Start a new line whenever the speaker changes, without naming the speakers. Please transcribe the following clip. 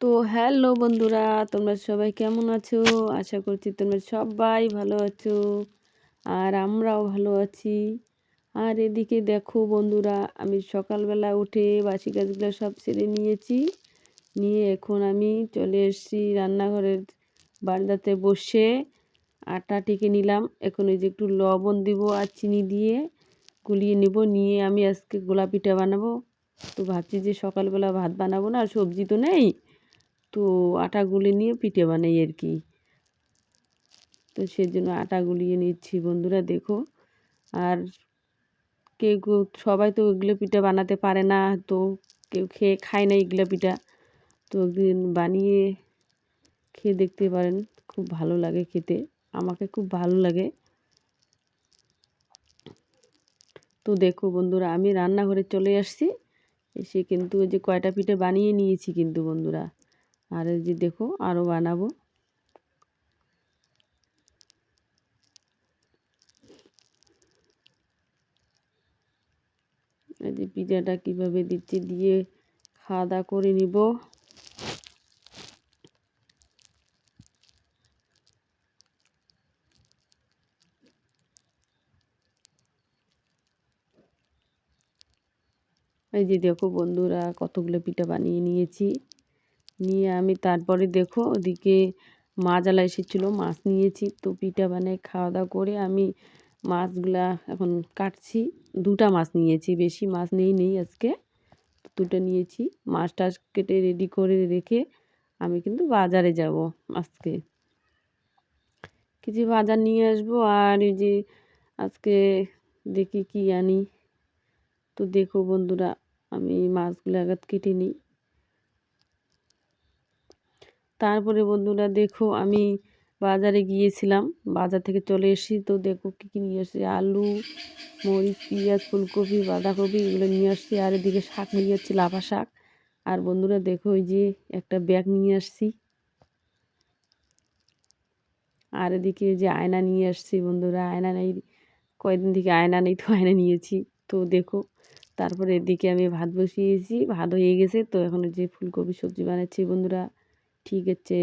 তো হ্যালো বন্ধুরা, তোমরা সবাই কেমন আছো? আশা করছি তোমরা সবাই ভালো আছো, আর আমরাও ভালো আছি। আর এদিকে দেখো বন্ধুরা, আমি সকালবেলা উঠে বাসি কাজগুলো সব সেরে নিয়েছি। নিয়ে এখন আমি চলে এসেছি রান্নাঘরের বারান্দাতে বসে আটা টেকে নিলাম। এখন ওই যে একটু লবণ দিব আর চিনি দিয়ে গুলিয়ে নেব। নিয়ে আমি আজকে গোলা পিঠা বানাবো। তো ভাবছি যে সকালবেলা ভাত বানাবো না, সবজি তো নেই, তো আটা গুলে নিয়ে পিঠে বানাই আর কি। তো সেজন্য আটা গুলিয়ে নিচ্ছি বন্ধুরা, দেখো। আর কেউ কেউ সবাই তো এগুলো পিঠা বানাতে পারে না, তো কেউ খেয়ে খায় না এগুলো পিঠা। তো একদিন বানিয়ে খেয়ে দেখতে পারেন, খুব ভালো লাগে খেতে, আমাকে খুব ভালো লাগে। তো দেখো বন্ধুরা, আমি রান্নাঘরে চলে আসছি, এসে কিন্তু ওই যে কয়টা পিঠে বানিয়ে নিয়েছি কিন্তু বন্ধুরা। আর এই যে দেখো আরও বানাবো। এই যে পিঠাটা কীভাবে দিচ্ছি, দিয়ে খাওয়া দাওয়া করে নিব। এই যে দেখো বন্ধুরা, কতগুলো পিঠা বানিয়ে নিয়েছি। নিয়ে আমি তারপরে দেখো ওদিকে মাছওয়ালা এসেছিলো, মাছ নিয়েছি। তো পিঠা বানিয়ে খাওয়া দাওয়া করে আমি মাছগুলা এখন কাটছি। দুটা মাছ নিয়েছি, বেশি মাছ নেই আজকে, দুটো নিয়েছি। মাছটা কেটে রেডি করে রেখে আমি কিন্তু বাজারে যাব আজকে, কিছু বাজার নিয়ে আসবো। আর এই যে আজকে দেখি কি আনি। তো দেখো বন্ধুরা, আমি মাছগুলো আঘাত কেটে নিই। তারপরে বন্ধুরা দেখো, আমি বাজারে গিয়েছিলাম, বাজার থেকে চলে এসেছি। তো দেখো কী কী নিয়ে আসছি, আলু, মরিচ, পেঁয়াজ, ফুলকপি, বাঁধাকপি, এগুলো নিয়ে আসছি। আর এদিকে শাক নিয়ে যাচ্ছি, লাফা শাক। আর বন্ধুরা দেখো, ওই যে একটা ব্যাগ নিয়ে আসছি। আর এদিকে যে আয়না নিয়ে আসছি বন্ধুরা, আয়না নেই কয়দিন থেকে, আয়না নেই, তো আয়না নিয়েছি। তো দেখো, তারপরে এদিকে আমি ভাত বসিয়েছি, ভাত হয়ে গেছে। তো এখন যে ফুলকপি সবজি বানাচ্ছি বন্ধুরা, ঠিক আছে।